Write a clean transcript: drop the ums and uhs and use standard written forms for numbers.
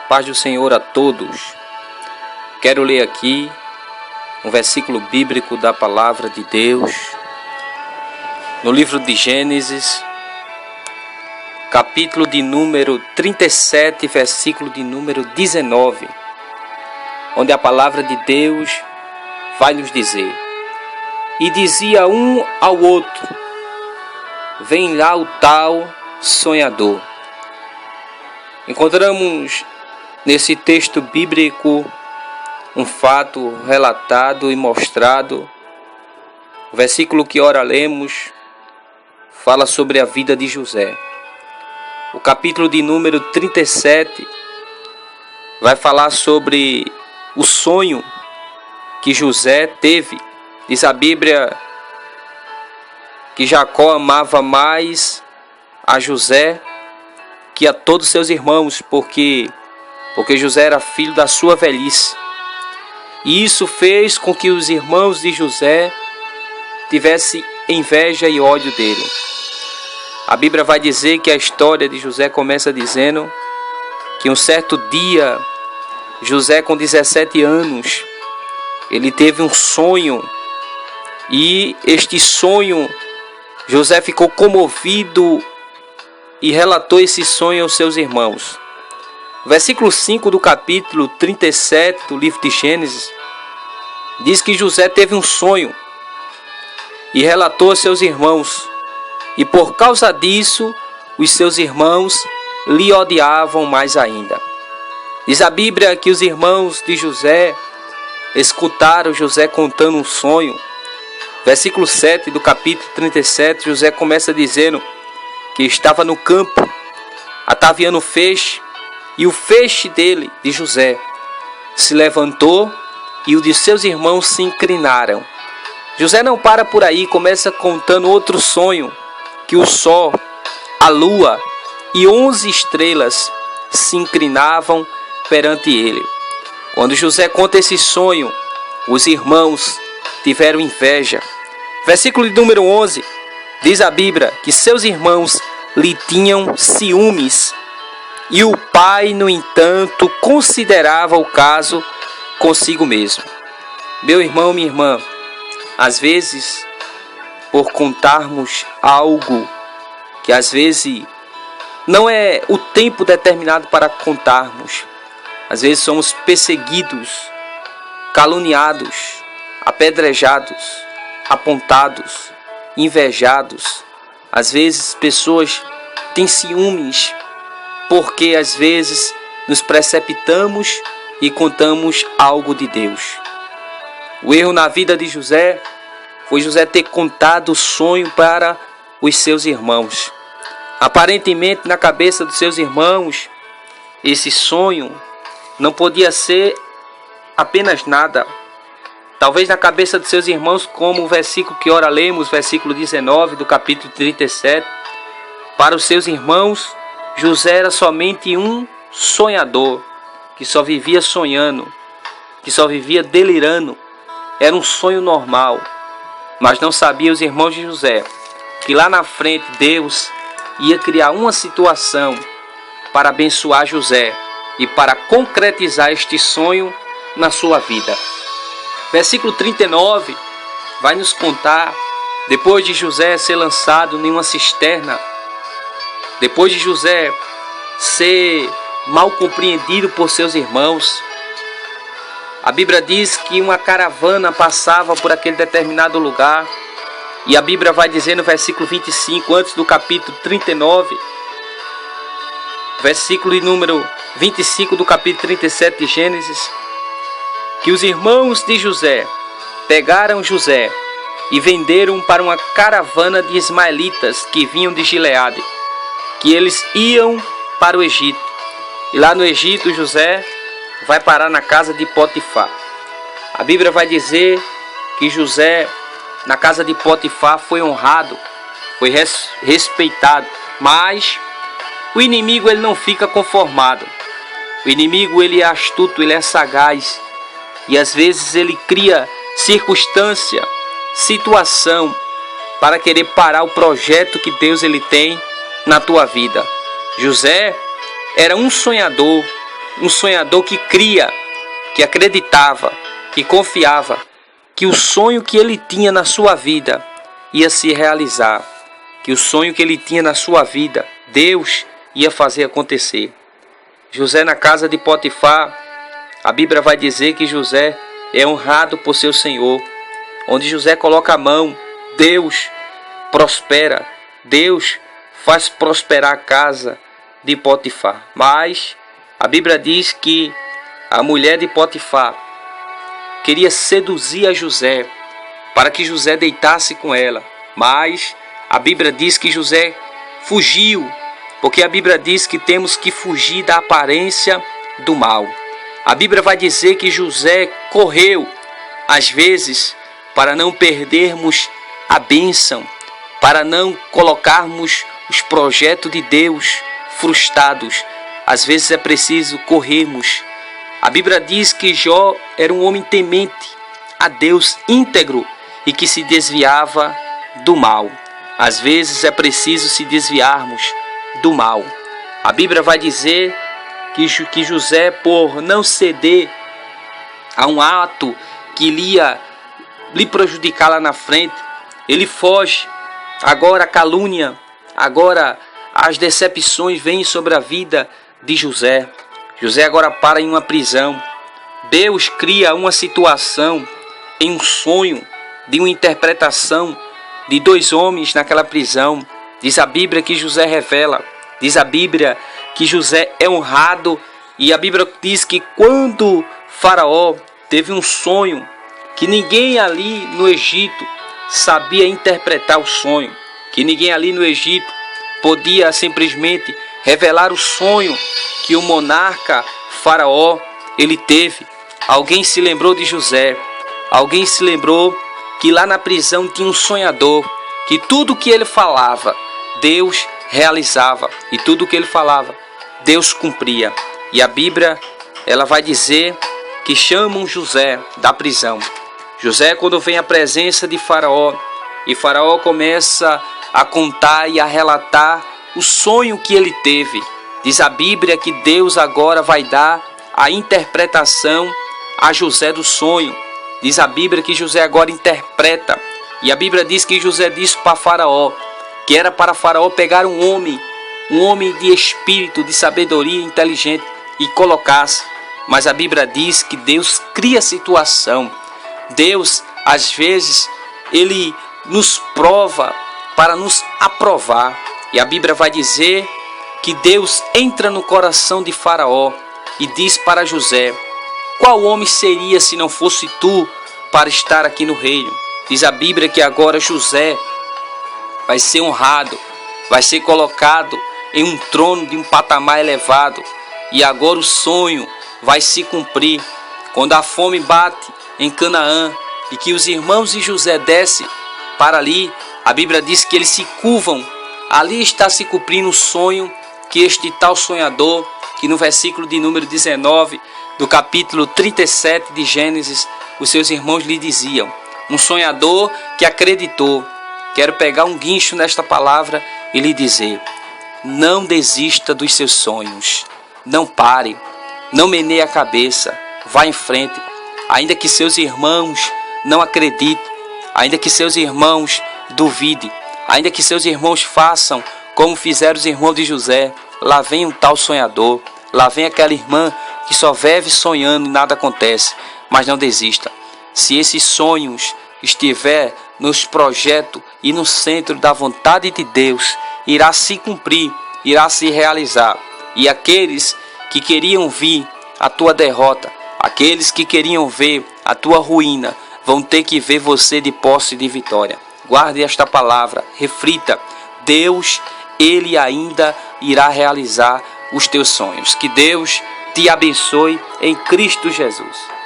Paz do Senhor a todos. Quero ler aqui um versículo bíblico da palavra de Deus, no livro de Gênesis, capítulo de número 37, versículo de número 19, onde a palavra de Deus vai nos dizer: E dizia um ao outro: Vem lá o tal sonhador. Encontramos nesse texto bíblico um fato relatado e mostrado. O versículo que ora lemos fala sobre a vida de José. O capítulo de número 37 vai falar sobre o sonho que José teve. Diz a Bíblia que Jacó amava mais a José que a todos seus irmãos, porque José era filho da sua velhice. E isso fez com que os irmãos de José tivessem inveja e ódio dele. A Bíblia vai dizer que a história de José começa dizendo que um certo dia, José com 17 anos, ele teve um sonho. E este sonho, José ficou comovido e relatou esse sonho aos seus irmãos. Versículo 5 do capítulo 37 do livro de Gênesis diz que José teve um sonho e relatou aos seus irmãos. E por causa disso, os seus irmãos lhe odiavam mais ainda. Diz a Bíblia que os irmãos de José escutaram José contando um sonho. Versículo 7 do capítulo 37, José começa dizendo que estava no campo, ataviando o feixe, e o feixe dele, de José, se levantou e o de seus irmãos se inclinaram. José não para por aí, começa contando outro sonho, que o sol, a lua e 11 estrelas se inclinavam perante ele. Quando José conta esse sonho, os irmãos tiveram inveja. Versículo de número 11, diz a Bíblia que seus irmãos lhe tinham ciúmes. E o pai, no entanto, considerava o caso consigo mesmo. Meu irmão, minha irmã, às vezes, por contarmos algo que às vezes não é o tempo determinado para contarmos, às vezes somos perseguidos, caluniados, apedrejados, apontados, invejados. Às vezes pessoas têm ciúmes porque às vezes nos precipitamos e contamos algo de Deus. O erro na vida de José foi José ter contado o sonho para os seus irmãos. Aparentemente, na cabeça dos seus irmãos, esse sonho não podia ser apenas nada. Talvez na cabeça dos seus irmãos, como o versículo que ora lemos, versículo 19 do capítulo 37, para os seus irmãos, José era somente um sonhador, que só vivia sonhando, que só vivia delirando. Era um sonho normal. Mas não sabiam os irmãos de José que lá na frente Deus ia criar uma situação para abençoar José e para concretizar este sonho na sua vida. Versículo 39 vai nos contar, depois de José ser lançado em uma cisterna, depois de José ser mal compreendido por seus irmãos, a Bíblia diz que uma caravana passava por aquele determinado lugar. E a Bíblia vai dizer no versículo 25, antes do capítulo 39, versículo de número 25 do capítulo 37 de Gênesis, que os irmãos de José pegaram José e venderam para uma caravana de ismaelitas que vinham de Gileade, que eles iam para o Egito. E lá no Egito, José vai parar na casa de Potifar. A Bíblia vai dizer que José, na casa de Potifar, foi honrado, foi respeitado. Mas o inimigo, ele não fica conformado. O inimigo, ele é astuto, ele é sagaz. E às vezes ele cria circunstância, situação, para querer parar o projeto que Deus ele tem na tua vida. José era um sonhador, um sonhador que cria, que acreditava, que confiava que o sonho que ele tinha na sua vida ia se realizar, que o sonho que ele tinha na sua vida, Deus ia fazer acontecer. José na casa de Potifar, a Bíblia vai dizer que José é honrado por seu Senhor. Onde José coloca a mão, Deus prospera, Deus faz prosperar a casa de Potifar. Mas a Bíblia diz que a mulher de Potifar queria seduzir a José para que José deitasse com ela. Mas a Bíblia diz que José fugiu, porque a Bíblia diz que temos que fugir da aparência do mal. A Bíblia vai dizer que José correu, às vezes, para não perdermos a bênção, para não colocarmos os projetos de Deus frustrados. Às vezes é preciso corrermos. A Bíblia diz que Jó era um homem temente a Deus, íntegro e que se desviava do mal. Às vezes é preciso se desviarmos do mal. A Bíblia vai dizer que José, por não ceder a um ato que ia lhe prejudicar lá na frente, ele foge. Agora a calúnia, agora as decepções vêm sobre a vida de José. José agora para em uma prisão. Deus cria uma situação em um sonho de uma interpretação de dois homens naquela prisão. Diz a Bíblia que José revela, diz a Bíblia que José é honrado, e a Bíblia diz que quando Faraó teve um sonho, que ninguém ali no Egito sabia interpretar o sonho, que ninguém ali no Egito podia simplesmente revelar o sonho que o monarca Faraó ele teve. Alguém se lembrou de José, alguém se lembrou que lá na prisão tinha um sonhador, que tudo que ele falava, Deus realizava, e tudo que ele falava, Deus cumpria. E a Bíblia, ela vai dizer que chamam José da prisão. José, quando vem à presença de Faraó, e Faraó começa a contar e a relatar o sonho que ele teve, diz a Bíblia que Deus agora vai dar a interpretação a José do sonho. Diz a Bíblia que José agora interpreta, e a Bíblia diz que José disse para Faraó que era para Faraó pegar um homem de espírito, de sabedoria inteligente e colocasse. Mas a Bíblia diz que Deus cria situação. Deus, às vezes, ele nos prova para nos aprovar. E a Bíblia vai dizer que Deus entra no coração de Faraó e diz para José: qual homem seria se não fosse tu para estar aqui no reino? Diz a Bíblia que agora José vai ser honrado, vai ser colocado em um trono de um patamar elevado. E agora o sonho vai se cumprir. Quando a fome bate em Canaã e que os irmãos de José descem para ali, a Bíblia diz que eles se curvam. Ali está se cumprindo o sonho que este tal sonhador, que no versículo de número 19 do capítulo 37 de Gênesis, os seus irmãos lhe diziam. Um sonhador que acreditou. Quero pegar um guincho nesta palavra e lhe dizer: não desista dos seus sonhos. Não pare, não meneie a cabeça, vá em frente. Ainda que seus irmãos não acreditem, ainda que seus irmãos duvidem, ainda que seus irmãos façam como fizeram os irmãos de José. Lá vem um tal sonhador, lá vem aquela irmã que só vive sonhando e nada acontece. Mas não desista. Se esses sonhos estiver nos projetos e no centro da vontade de Deus, irá se cumprir, irá se realizar. E aqueles que queriam ver a tua derrota, aqueles que queriam ver a tua ruína, vão ter que ver você de posse de vitória. Guarde esta palavra, reflita. Deus, ele ainda irá realizar os teus sonhos. Que Deus te abençoe em Cristo Jesus.